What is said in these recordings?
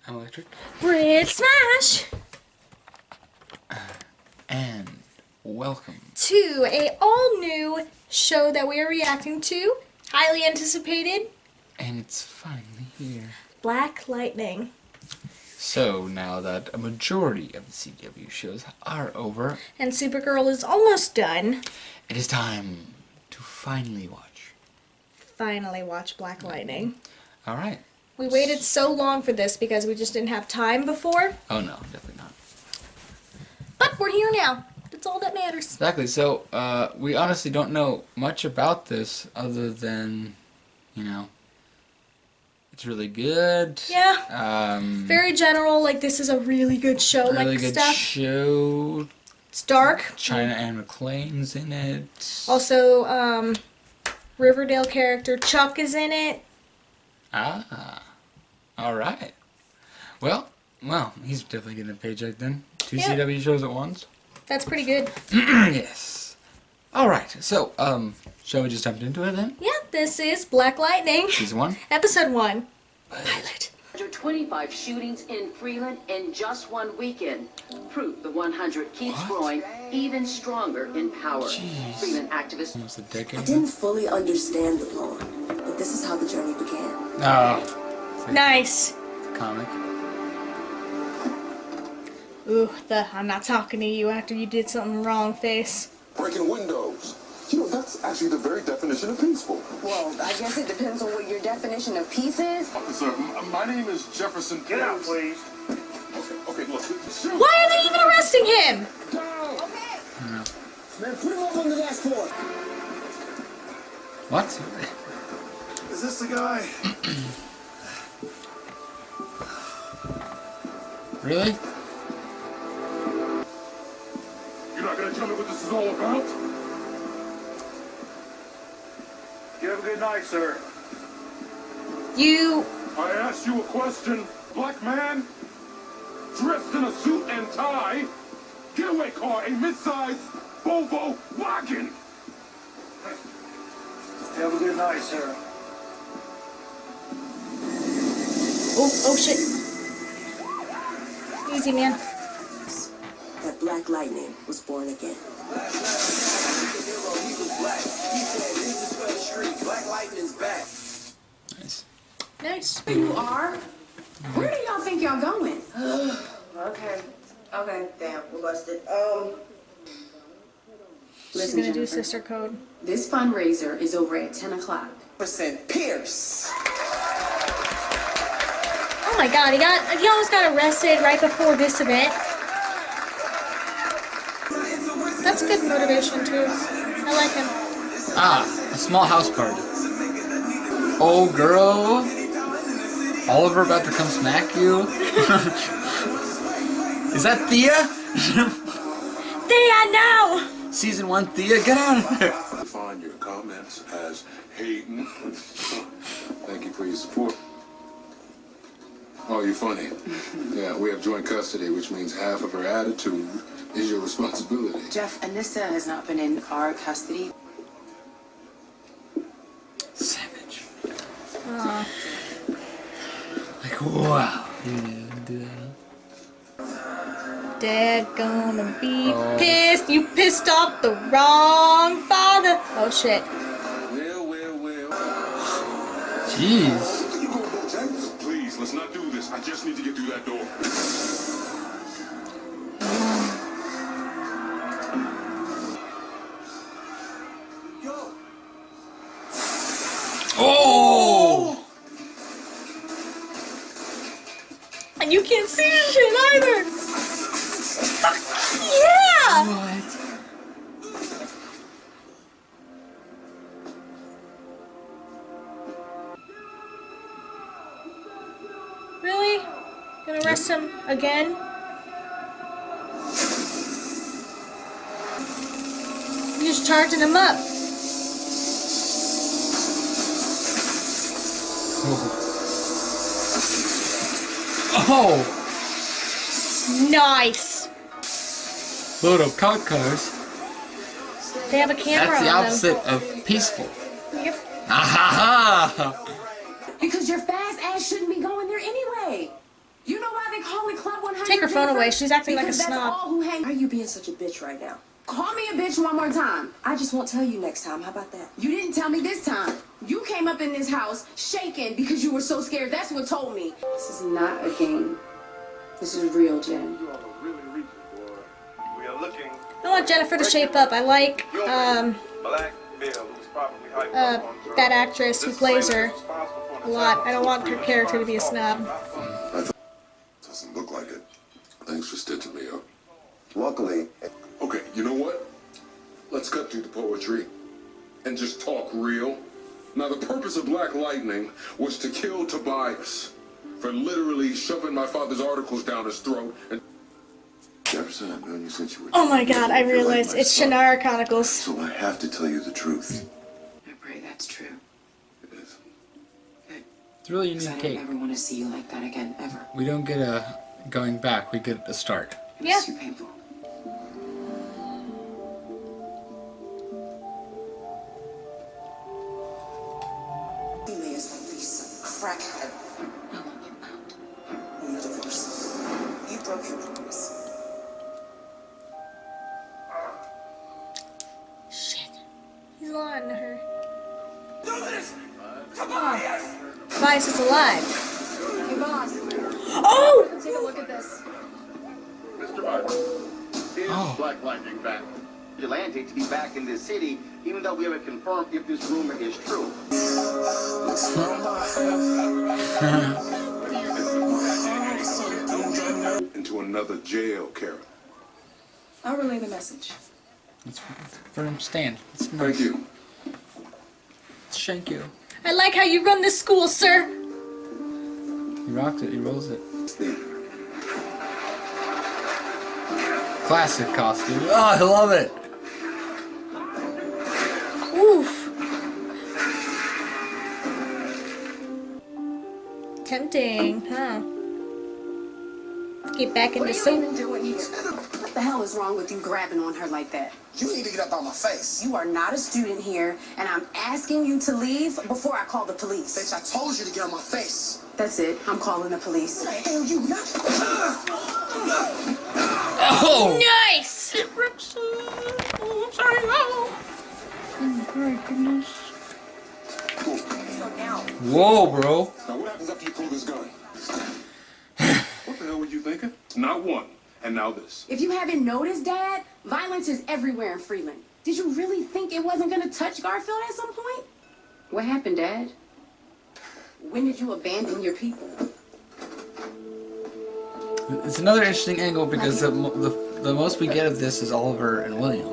I'm Electric. BritSmash! And welcome to a all-new show that we are reacting to. Highly anticipated. And it's finally here. Black Lightning. So now that a majority of the CW shows are over, and Supergirl is almost done, it is time to finally watch. Finally watch Black Lightning. Alright. We waited so long for this because we just didn't have time before. Oh no, definitely not. But we're here now. That's all that matters. Exactly. So, we honestly don't know much about this other than, you know, it's really good. Yeah. Very general, like this is a really good show, really like good stuff. show. It's dark. China and McClane's in it. Also, Riverdale character Chuck is in it. Ah. Alright. Well, he's definitely getting a paycheck then. Two CW shows at once. That's pretty good. Yes. Alright, so, shall we just jump into it then? Yeah, this is Black Lightning. Season 1? Episode 1. Pilot. 125 shootings in Freeland in just one weekend. Proof the 100 keeps growing even stronger in power. Jeez. Freeland activists. Almost a decade. I didn't fully understand it, Lauren, but this is how the journey began. Oh. Nice. Comic. Ooh, the I'm not talking to you after you did something wrong face. Breaking windows. You know, that's actually the very definition of peaceful. Well, I guess it depends on what your definition of peace is. Officer, my name is Jefferson. Get out, please. Okay, look. Shoot. Why are they even arresting him? Okay. No. Man, put him up on the dashboard. What? Is this the guy? Really? You're not gonna tell me what this is all about? You have a good night, sir. You... I asked you a question. Black man, dressed in a suit and tie, getaway car, a mid-size Volvo wagon. You have a good night, sir. Oh shit. Easy, man. That Black Lightning was born again. Nice. Nice. You are? Where do y'all think y'all going? Okay, damn, we're busted. She's Listen, gonna do Jennifer, sister code. this fundraiser is over at 10 o'clock. Pierce. Oh my god, he almost got arrested right before this event. That's good motivation too. I like him. Ah, a small house party. Oh, girl. Oliver about to come smack you? Is that Thea? Thea, no! Season 1 Thea, get out of here. Find your comments as hating. Thank you for your support. Oh, you're funny. Yeah, we have joint custody, which means half of her attitude is your responsibility. Jeff, Anissa has not been in our custody. Savage. Like, wow. Dad gonna be pissed. You pissed off the wrong father. Oh shit. Well. Jeez. You go, James. Please, let's not do this. I just need to get through that door. Oh! And you can't see shit either. Yeah! What? Really? Gonna arrest him again? You're just charging him up. Oh! Nice. Load of cop cars. They have a camera That's the on opposite of peaceful. them. Yep. Ah ha ha! Because your fast ass shouldn't be going there anyway. You Take her phone away. She's acting like a Because that's snob. all who hang. Why are you being such a bitch right now? Call me a bitch one more time. I just won't tell you next time. How about that? You didn't tell me this time. You came up in this house shaking because you were so scared. That's what told me. This is not a game. This is real, Jen. You are really reaching, boy. We are looking. I want Jennifer to shape up. I like Black male who's probably hyped up on drugs. that actress who plays her a lot. I don't want her character to be a snob. Doesn't look like it. Thanks for stitching me up. Luckily, Okay, you know what? Let's cut through the poetry and just talk real. Now, the purpose of Black Lightning was to kill Tobias for literally shoving my father's articles down his throat. And Jefferson, I've known you since you were. Oh my god, I You're like realized my it's son. Shannara Chronicles. So I have to tell you the truth. I pray that's true. It is. It's really Because I unique don't cake. ever want to see you like that again, ever. We don't get a going back. We get a start. Yeah. It's too painful. You may as well be some crackhead. I want you out. You're divorced. You broke your promise. Shit. He's lying to her. do this! Tobias is alive. Hey, boss. Oh! Take a look at this. Mr. Martin, is Oh. Black Lightning back? Vigilante to be back in this city, even though we haven't confirmed if this rumor is true. Into another jail, Karen. I'll relay the message. It's for him stand. It's Thank nice. you. Thank you. I like how you run this school, sir. He rocked it. He rolls it. Classic costume. Oh, I love it. Oof. Tempting, huh? Get back What into are you even soup. doing here? What the hell is wrong with you grabbing on her like that? You need to get up on my face. You are not a student here, and I'm asking you to leave before I call the police. Bitch, I told you to get on my face. That's it. I'm calling the police. What the hell you not? Oh! Nice! Oh, I'm sorry. Oh my goodness. Whoa, bro. Now, what happens after you pull this gun? What the hell were you thinking? Not one. And now this. If you haven't noticed, Dad, violence is everywhere in Freeland. Did you really think it wasn't going to touch Garfield at some point? What happened, Dad? When did you abandon your people? It's another interesting angle because the most we get of this is Oliver and William.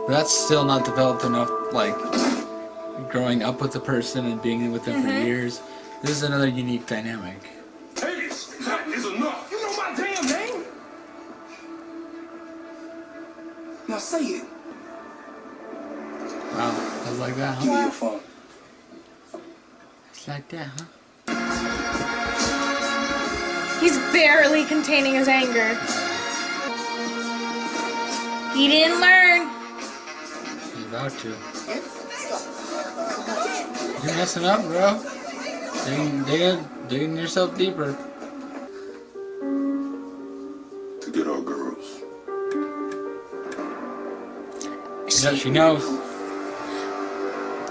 But that's still not developed enough, like, growing up with the person and being with them for years. This is another unique dynamic. Hey, that is enough. You know my damn name? Now say it. Wow, I was like that, Give me huh? your phone. It's like that, huh? He's barely containing his anger. He didn't learn. He's about to. You're messing up, bro. Digging yourself deeper. To get our girls. She knows.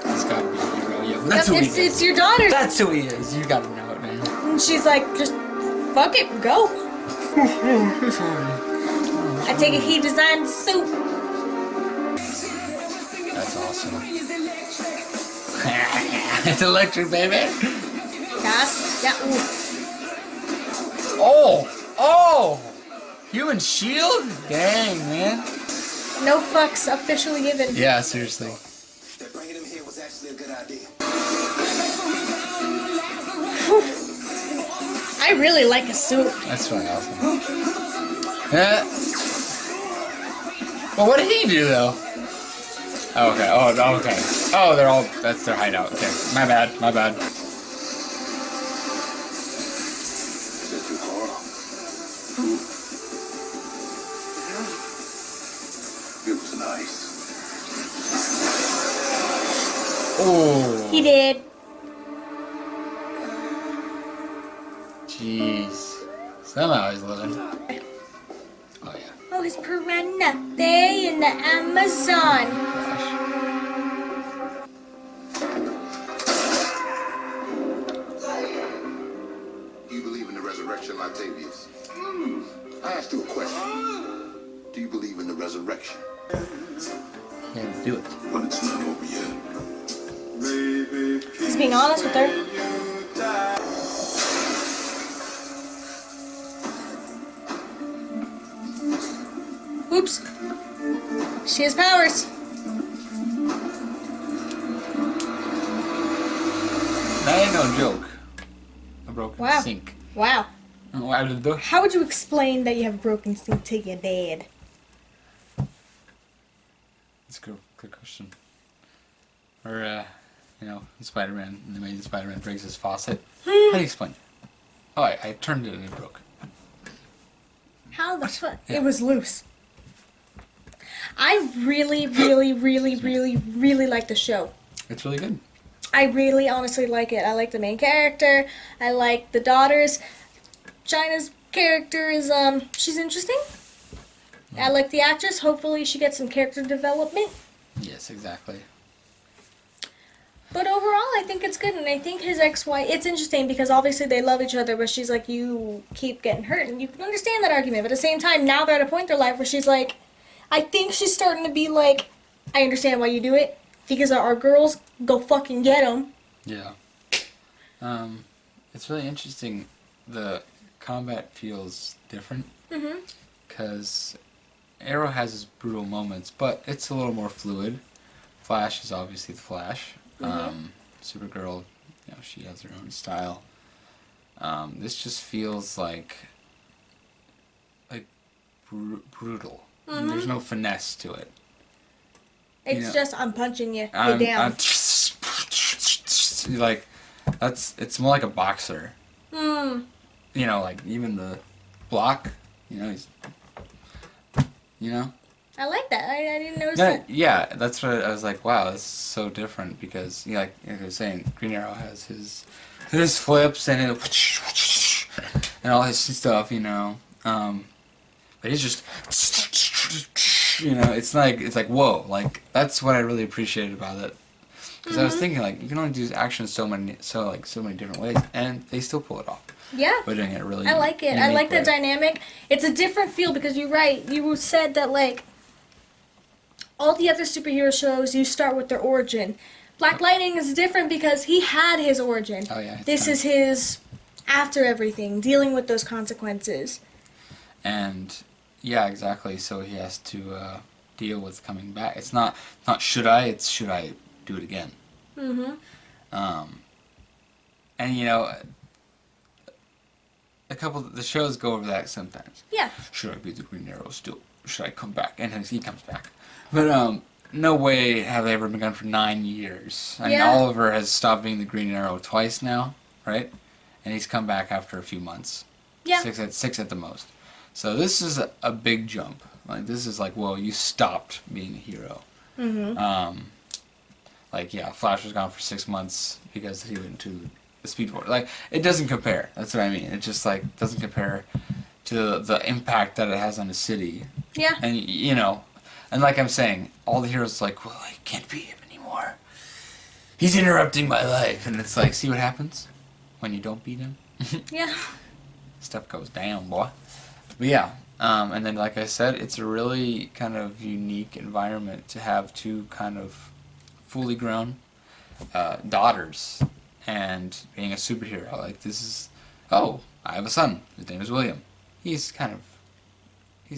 It's gotta be a hero. Yeah, that's who he is. It's your daughter. That's who he is. You gotta know it, man. And she's like, just fuck it, go. I take it he designed the soup. That's awesome. It's electric, baby. Yes. Yeah. Ooh. Oh! Human shield? Dang, man. No fucks officially given. Yeah, seriously. That bringing him here was actually a good idea. I really like a soup. That's really awesome. Well, what did he do, though? Oh, okay. Oh, okay. Oh, that's their hideout. Okay. My bad. Is that your car? It was nice. Oh. He did. Jeez. Somehow he's living. Oh yeah. Oh, his piranha there in the Amazon. Do you believe in the resurrection, Octavius? I asked you a question. Do you believe in the resurrection? Can't do it. But it's not over yet. He's being honest with her. Oops. She has powers. That ain't no joke. A broken Wow. sink. Wow. Why did the How would you explain that you have a broken sink to your dad? That's a good question. Or, you know, Spider-Man, the Amazing Spider-Man breaks his faucet. How do you explain it? Oh, I turned it and it broke. How the fuck? Yeah. It was loose. I really, really, really, really, really like the show. It's really good. I really honestly like it. I like the main character. I like the daughters. China's character is, she's interesting. I like the actress. Hopefully she gets some character development. Yes, exactly. But overall, I think it's good. And I think his ex-wife, it's interesting because obviously they love each other, but she's like, you keep getting hurt. And you can understand that argument. But at the same time, now they're at a point in their life where she's like, I think she's starting to be like, I understand why you do it. Because our girls, go fucking get them. Yeah. It's really interesting. The combat feels different. Mm-hmm. Because Arrow has his brutal moments, but it's a little more fluid. Flash is obviously the Flash. Supergirl, you know, she has her own style. This just feels like brutal. There's no finesse to it. It's You know, just, I'm punching you. You're down. Like, it's more like a boxer. Mm. You know, like, even the block, you know, he's, you know? I like that. I didn't notice No, that. yeah, that's what I was like, wow, this is so different because, you know, like I was saying, Green Arrow has his flips and and all his stuff, you know. But he's just, you know, it's like whoa, like that's what I really appreciated about it. Because I was thinking, like, you can only do action so many different ways, and they still pull it off. Yeah. By doing it really. I like it. I like the dynamic. It's a different feel because you're right. You said that, like, all the other superhero shows, you start with their origin. Black Lightning is different because he had his origin. Oh, yeah. This is his after everything, dealing with those consequences. And, yeah, exactly. So he has to deal with coming back. It's not should I, it's should I do it again. Mm-hmm. And, you know, a couple of the shows go over that sometimes. Yeah. Should I be the Green Arrow still? Should I come back? And he comes back. But no way have they ever been gone for 9 years. I mean, Yeah. Oliver has stopped being the Green Arrow twice now, right? And he's come back after a few months. Yeah. Six at the most. So this is a big jump. Like, this is like, whoa, you stopped being a hero. Mm-hmm. Like, yeah, Flash was gone for 6 months because he went to the Speed Force. Like, it doesn't compare. That's what I mean. It just, like, doesn't compare to the impact that it has on the city. Yeah. And, you know, and like I'm saying, all the heroes are like, well, I can't be him anymore. He's interrupting my life. And it's like, see what happens when you don't beat him? Yeah. Stuff goes down, boy. But yeah, and then like I said, it's a really kind of unique environment to have two kind of fully grown daughters and being a superhero. Like, this is, oh, I have a son. His name is William. He's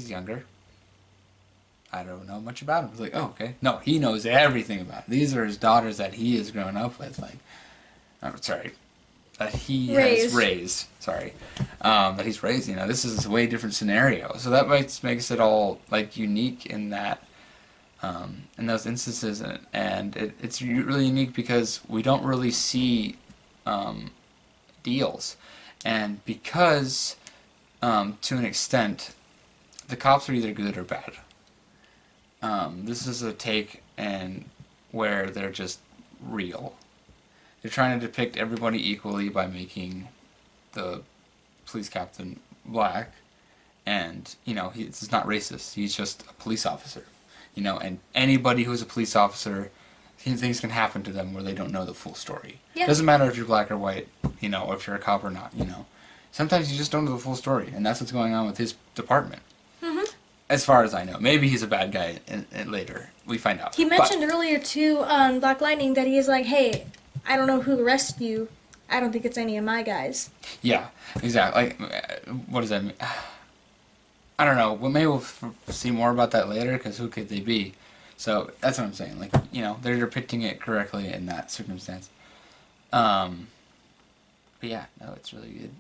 younger. I don't know much about him. It's like, oh, okay. No, he knows everything about it. These are his daughters that he has grown up with. Like, I'm sorry. That he has raised. Sorry. That he's raised. You know, this is a way different scenario. So that makes it all, like, unique in that, in those instances. And it's really unique because we don't really see deals. And because, to an extent, the cops are either good or bad. This is a take and where they're just real. They're trying to depict everybody equally by making the police captain black, and you know he's not racist. He's just a police officer, you know. And anybody who's a police officer, things can happen to them where they don't know the full story. Yeah. Doesn't matter if you're black or white, you know, or if you're a cop or not, you know. Sometimes you just don't know the full story, and that's what's going on with his department. As far as I know. Maybe he's a bad guy later. We find out. He mentioned earlier, too, on Black Lightning, that he's like, hey, I don't know who arrested you. I don't think it's any of my guys. Yeah, exactly. Like, what does that mean? I don't know. Well, maybe we'll see more about that later, because who could they be? So, that's what I'm saying. Like, you know, they're depicting it correctly in that circumstance. But yeah, no, it's really good.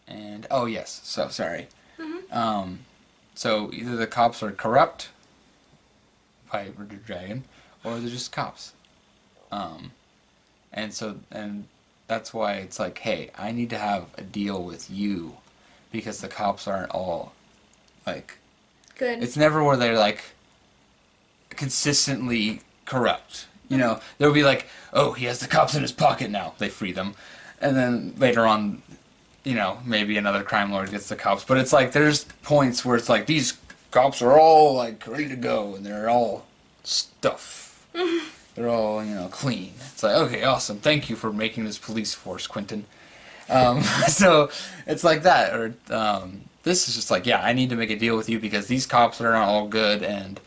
And, oh yes, so, sorry. So either the cops are corrupt by Richard Dragon, or they're just cops. And that's why it's like, hey, I need to have a deal with you, because the cops aren't all, like... Good. It's never where they're, like, consistently corrupt. You know, they'll be like, oh, he has the cops in his pocket now. They free them. And then later on... you know, maybe another crime lord gets the cops. But it's like, there's points where it's like, these cops are all, like, ready to go, and they're all stuff. They're all, you know, clean. It's like, okay, awesome. Thank you for making this police force, Quentin. So, it's like that. Or, this is just like, yeah, I need to make a deal with you because these cops are not all good, and...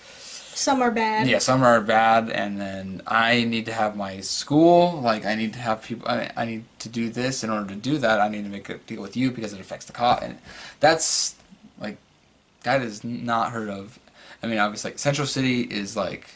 Some are bad. Yeah, some are bad, and then I need to have my school, like, I need to have people, I need to do this. In order to do that, I need to make a deal with you because it affects the cop, and that's, like, that is not heard of. I mean, obviously, like, Central City is, like,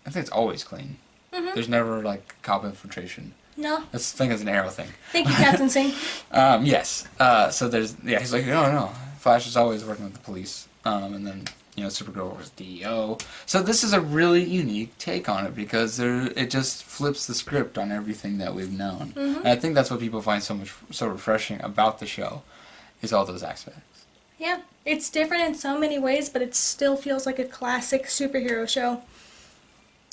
I think it's always clean. There's never, like, cop infiltration. No. That's, I think it's an Arrow thing. Thank you, Captain Singh. Yes. So there's, yeah, he's like, no, Flash is always working with the police, and then... you know, Supergirl was DEO. So this is a really unique take on it because it just flips the script on everything that we've known. And I think that's what people find so refreshing about the show, is all those aspects. Yeah, it's different in so many ways, but it still feels like a classic superhero show.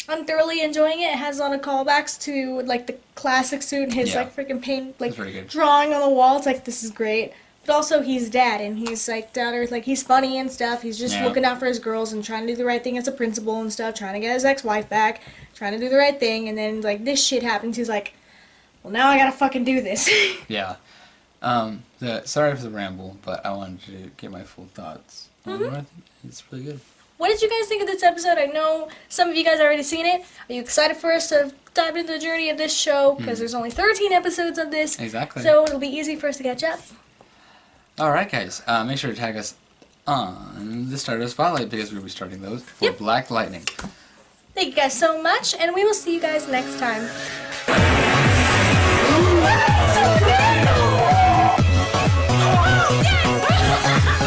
I'm thoroughly enjoying it. It has a lot of callbacks to, like, the classic suit and his, like, freaking paint, like, drawing on the wall. It's like, this is great. But also, he's dad, and he's, like, down to earth, like, he's funny and stuff. He's just looking out for his girls and trying to do the right thing as a principal and stuff, trying to get his ex-wife back, trying to do the right thing, and then, like, this shit happens. He's like, well, now I gotta fucking do this. Yeah. Sorry for the ramble, but I wanted to get my full thoughts. I think it's really good. What did you guys think of this episode? I know some of you guys already seen it. Are you excited for us to dive into the journey of this show? Because there's only 13 episodes of this. Exactly. So it'll be easy for us to catch up. Alright, guys. Make sure to tag us on the Stardust Spotlight because we'll be starting those for Black Lightning. Thank you guys so much, and we will see you guys next time. Yes!